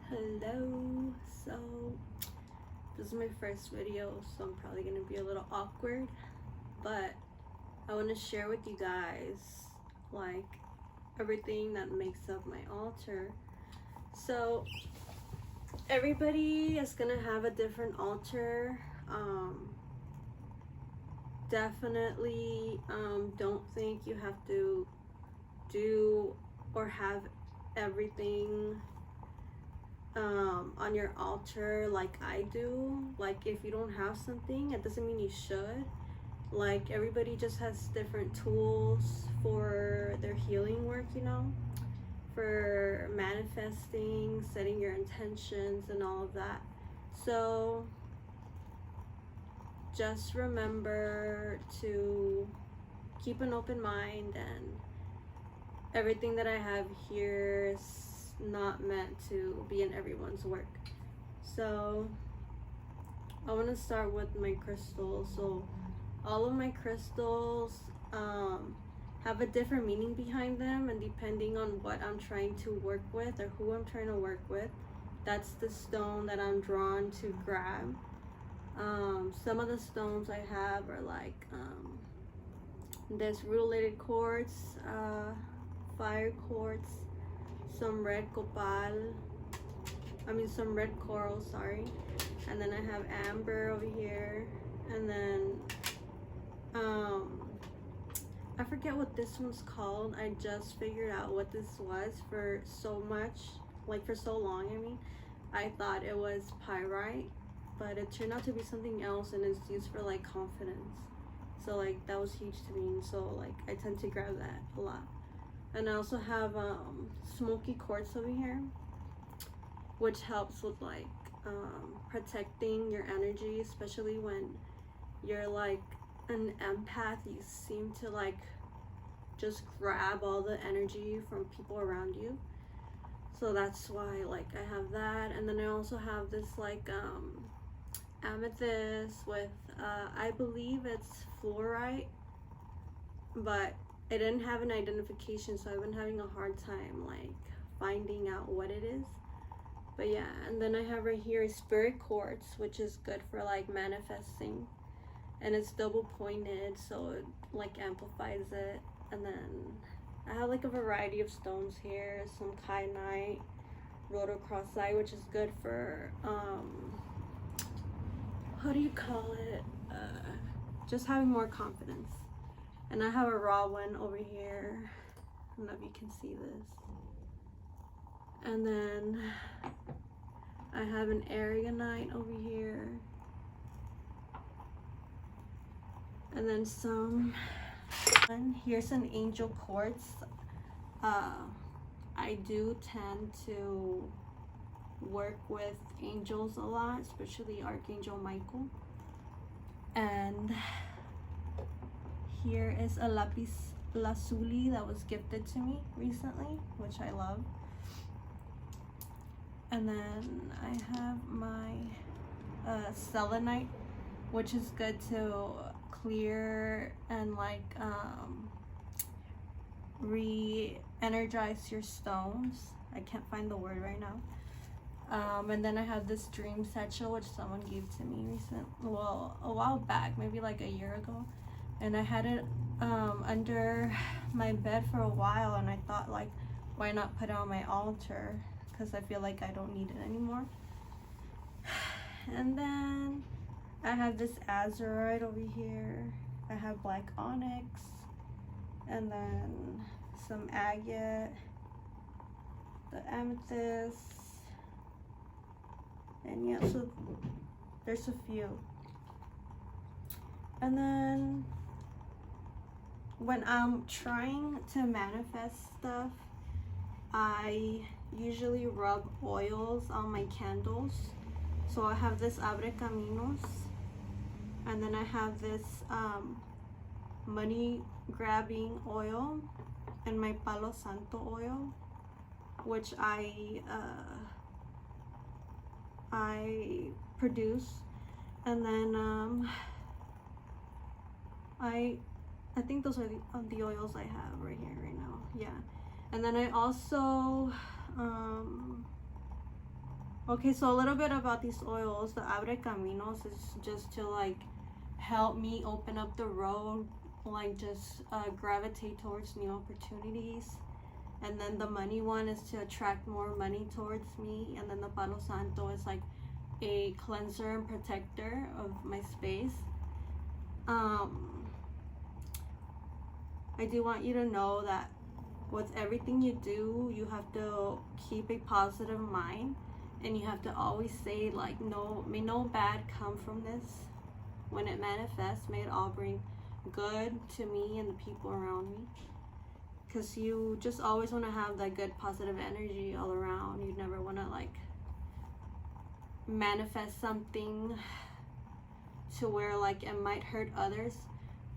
Hello. So this is my first video, so I'm probably gonna be a little awkward, but I want to share with you guys like everything that makes up my altar. So everybody is gonna have a different altar. Definitely don't think you have to do or have everything on your altar like I do. Like, if you don't have something, it doesn't mean you should. Like, everybody just has different tools for their healing work, for manifesting, setting your intentions, and all of that. So just remember to keep an open mind, and everything that I have here is not meant to be in everyone's work. So I want to start with my crystals. So all of my crystals have a different meaning behind them, and depending on what I'm trying to work with or who I'm trying to work with, that's the stone that I'm drawn to grab. Some of the stones I have are like this rutilated quartz, fire quartz, some red coral, sorry, and then I have amber over here, and then I forget what this one's called. I just figured out what this was for so long. I thought it was pyrite, but it turned out to be something else, and it's used for like confidence. So like that was huge to me, so like I tend to grab that a lot. And I also have smoky quartz over here, which helps with like protecting your energy, especially when you're like an empath. You seem to like just grab all the energy from people around you, so that's why like I have that. And then I also have this like amethyst with I believe it's fluorite, but it didn't have an identification, so I've been having a hard time like finding out what it is. But yeah, and then I have right here a spirit quartz, which is good for like manifesting, and it's double pointed, so it like amplifies it. And then I have like a variety of stones here, some kyanite, rhodochrosite, which is good for how do you call it, just having more confidence. And I have a raw one over here. I don't know if you can see this. And then I have an aragonite over here. And then and here's an angel quartz. I do tend to work with angels a lot, especially Archangel Michael. And here is a lapis lazuli that was gifted to me recently, which I love. And then I have my selenite, which is good to clear and like re-energize your stones. I can't find the word right now. And then I have this dream satchel, which someone gave to me a while back, maybe like a year ago. And I had it under my bed for a while, and I thought like, why not put it on my altar, because I feel like I don't need it anymore. And then I have this azurite over here. I have black onyx, and then some agate, the amethyst, and yeah, so there's a few. And then when I'm trying to manifest stuff, I usually rub oils on my candles. So I have this Abre Caminos, and then I have this money grabbing oil and my Palo Santo oil, which I produce. And then I think those are the oils I have right here right now. Yeah. And then I also Okay, so a little bit about these oils. The Abre Caminos is just to like help me open up the road, like just gravitate towards new opportunities. And then the money one is to attract more money towards me. And then the Palo Santo is like a cleanser and protector of my space. I do want you to know that with everything you do, you have to keep a positive mind, and you have to always say like, no, may no bad come from this. When it manifests, may it all bring good to me and the people around me, because you just always want to have that good positive energy all around. You never want to like manifest something to where like it might hurt others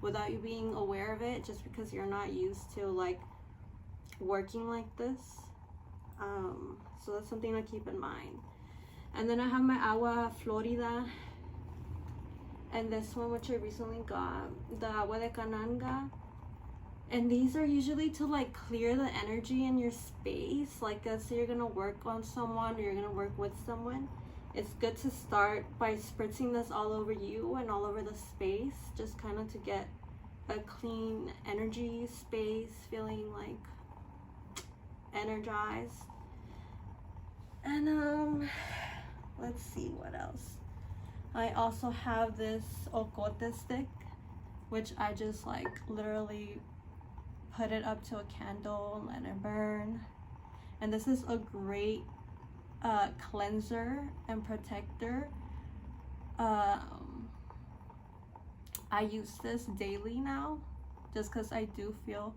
without you being aware of it, just because you're not used to like working like this. So that's something to keep in mind. And then I have my Agua Florida, and this one which I recently got, the Agua de Cananga. And these are usually to like clear the energy in your space. Like let's say you're gonna work on someone or you're gonna work with someone. It's good to start by spritzing this all over you and all over the space, just kind of to get a clean energy space, feeling like energized. And let's see what else. I also have this ocote stick, which I just like literally put it up to a candle and let it burn. And this is a great cleanser and protector. I use this daily now, just because I do feel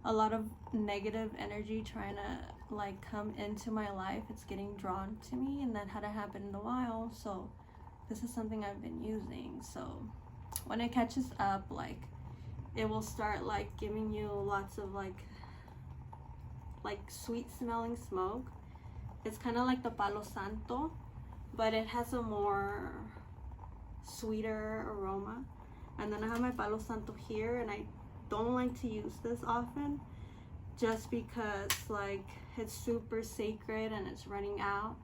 a lot of negative energy trying to like come into my life. It's getting drawn to me, and that hadn't happened in a while, so this is something I've been using. So when it catches up, like it will start like giving you lots of like sweet smelling smoke. It's kind of like the Palo Santo, but it has a more sweeter aroma. And then I have my Palo Santo here, and I don't like to use this often just because like it's super sacred and it's running out.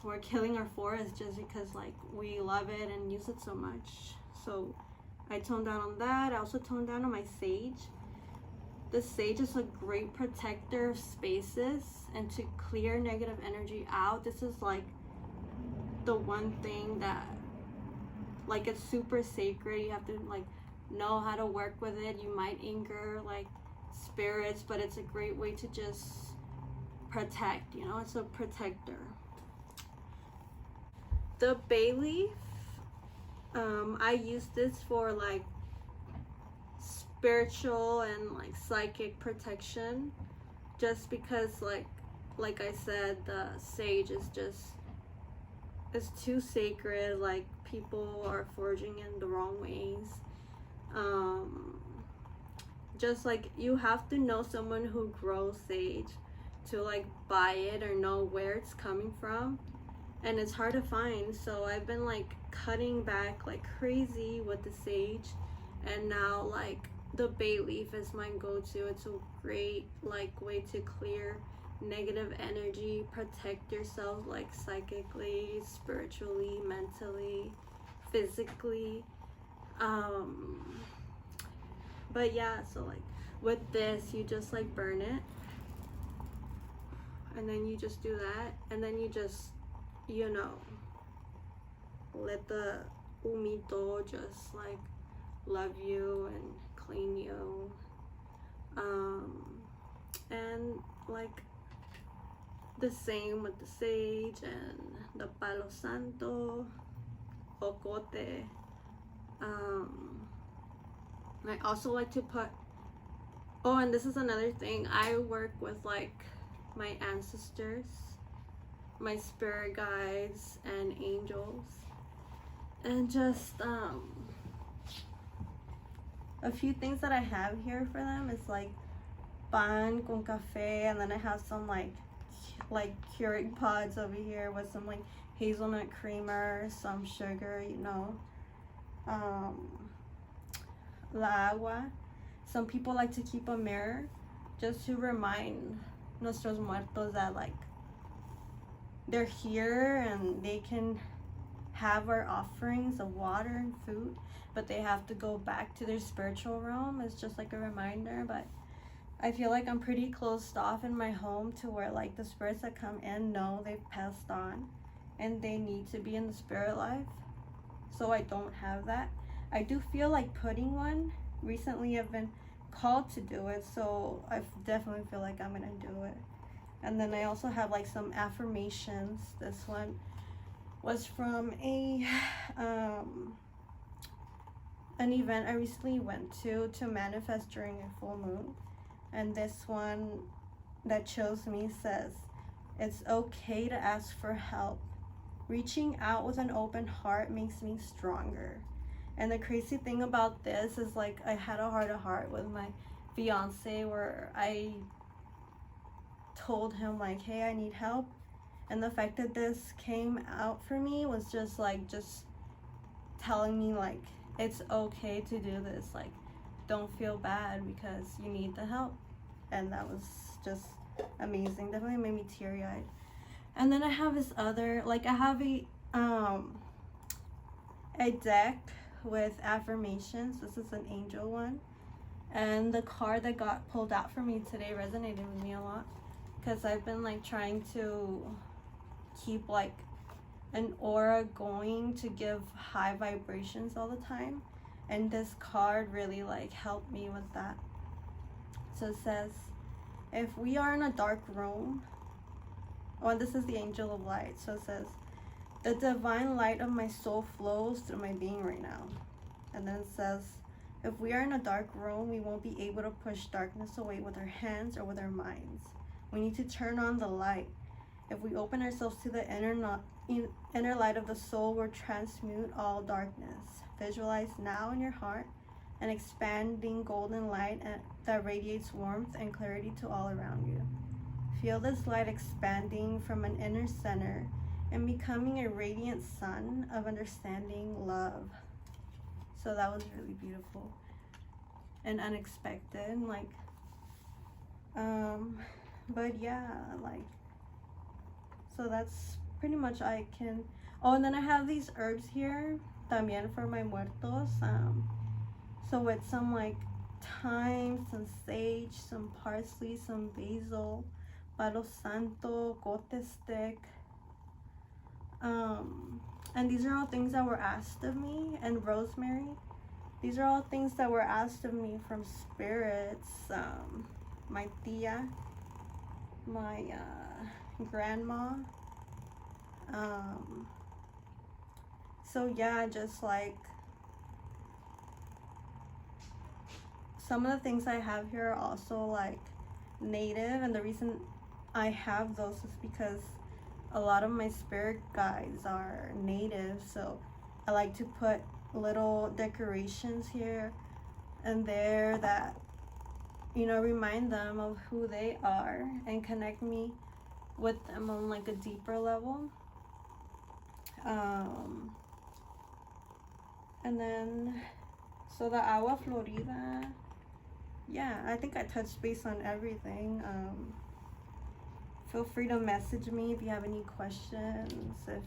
We're killing our forest just because like we love it and use it so much. So I toned down on that. I also toned down on my sage. The sage is a great protector of spaces and to clear negative energy out. This is like the one thing that like it's super sacred. You have to like know how to work with it. You might anger like spirits, but it's a great way to just protect, you know, it's a protector. The bay leaf, I use this for like spiritual and like psychic protection, just because like I said, the sage is just, it's too sacred. Like people are forging in the wrong ways. Just like you have to know someone who grows sage to like buy it or know where it's coming from, and it's hard to find. So I've been like cutting back like crazy with the sage, and now like the bay leaf is my go-to. It's a great like way to clear negative energy, protect yourself like psychically, spiritually, mentally, physically. But yeah, so like with this, you just like burn it, and then you just do that, and then you just, you know, let the humito just like love you and clean you. And like the same with the sage and the Palo Santo, ocote. I also like to put, oh, and this is another thing, I work with like my ancestors, my spirit guides and angels, and just a few things that I have here for them is like pan con cafe, and then I have some like Keurig pods over here with some like hazelnut creamer, some sugar, you know. La agua. Some people like to keep a mirror just to remind nuestros muertos that like they're here and they can have our offerings of water and food, but they have to go back to their spiritual realm. It's just like a reminder. But I feel like I'm pretty closed off in my home to where like the spirits that come in know they've passed on and they need to be in the spirit life. So I don't have that. I do feel like putting one. Recently I've been called to do it, so I definitely feel like I'm gonna do it. And then I also have like some affirmations. This one was from an event I recently went to manifest during a full moon. And this one that chose me says, "It's okay to ask for help. Reaching out with an open heart makes me stronger." And the crazy thing about this is like I had a heart to heart with my fiance where I told him like, hey, I need help. And the fact that this came out for me was just telling me like it's okay to do this. Like, don't feel bad because you need the help. And that was just amazing. Definitely made me teary-eyed. And then I have this other, like I have a deck with affirmations. This is an angel one. And the card that got pulled out for me today resonated with me a lot, because I've been like trying to keep like an aura going to give high vibrations all the time. And this card really like helped me with that. So it says, if we are in a dark room, oh, this is the angel of light. So it says, the divine light of my soul flows through my being right now. And then it says, if we are in a dark room, we won't be able to push darkness away with our hands or with our minds. We need to turn on the light. If we open ourselves to the inner light of the soul, we'll transmute all darkness. Visualize now in your heart an expanding golden light that radiates warmth and clarity to all around you. Feel this light expanding from an inner center and becoming a radiant sun of understanding love. So that was really beautiful and unexpected. Like, but yeah, like, so that's pretty much I can. Oh, and then I have these herbs here también for my muertos. So with some like thyme, some sage, some parsley, some basil, palo santo, gote stick. And these are all things that were asked of me, and rosemary. These are all things that were asked of me from spirits. My tia, my grandma. So yeah, just like some of the things I have here are also like native, and the reason I have those is because a lot of my spirit guides are native, so I like to put little decorations here and there that, you know, remind them of who they are and connect me with them on like a deeper level. And then, so the agua florida, yeah, I think I touched base on everything. Feel free to message me if you have any questions, if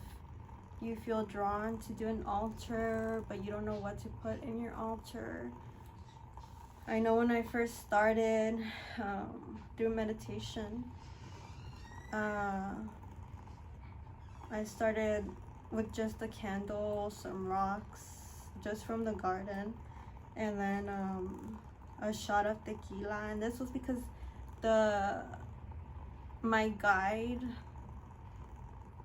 you feel drawn to do an altar but you don't know what to put in your altar. I know when I first started doing meditation, I started with just a candle, some rocks just from the garden, and then a shot of tequila. And this was because my guide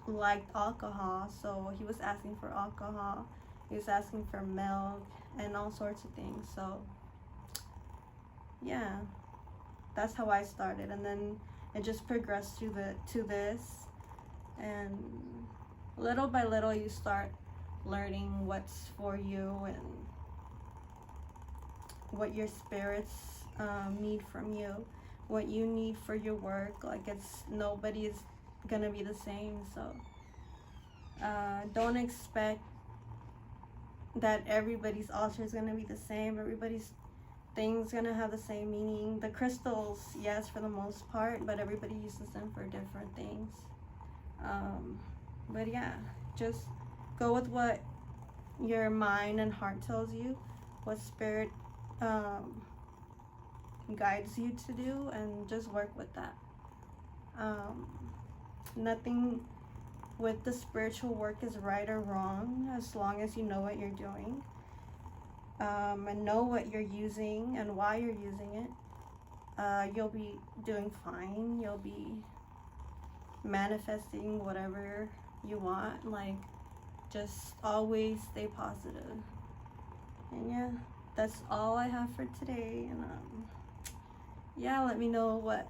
liked alcohol, so he was asking for alcohol, he was asking for milk and all sorts of things. So yeah, that's how I started, and then it just progressed to this, and little by little you start learning what's for you and what your spirits need from you, what you need for your work. Like, nobody is gonna be the same, so don't expect that everybody's altar is gonna be the same, everybody's thing's gonna have the same meaning. The crystals, yes, for the most part, but everybody uses them for different things. But yeah, just go with what your mind and heart tells you, what spirit guides you to do, and just work with that. Nothing with the spiritual work is right or wrong, as long as you know what you're doing, and know what you're using and why you're using it. You'll be doing fine. You'll be manifesting whatever you want. Like, just always stay positive. And yeah, that's all I have for today. And yeah, let me know what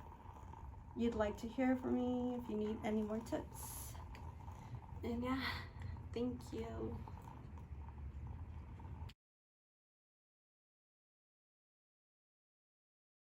you'd like to hear from me, if you need any more tips. And yeah, thank you.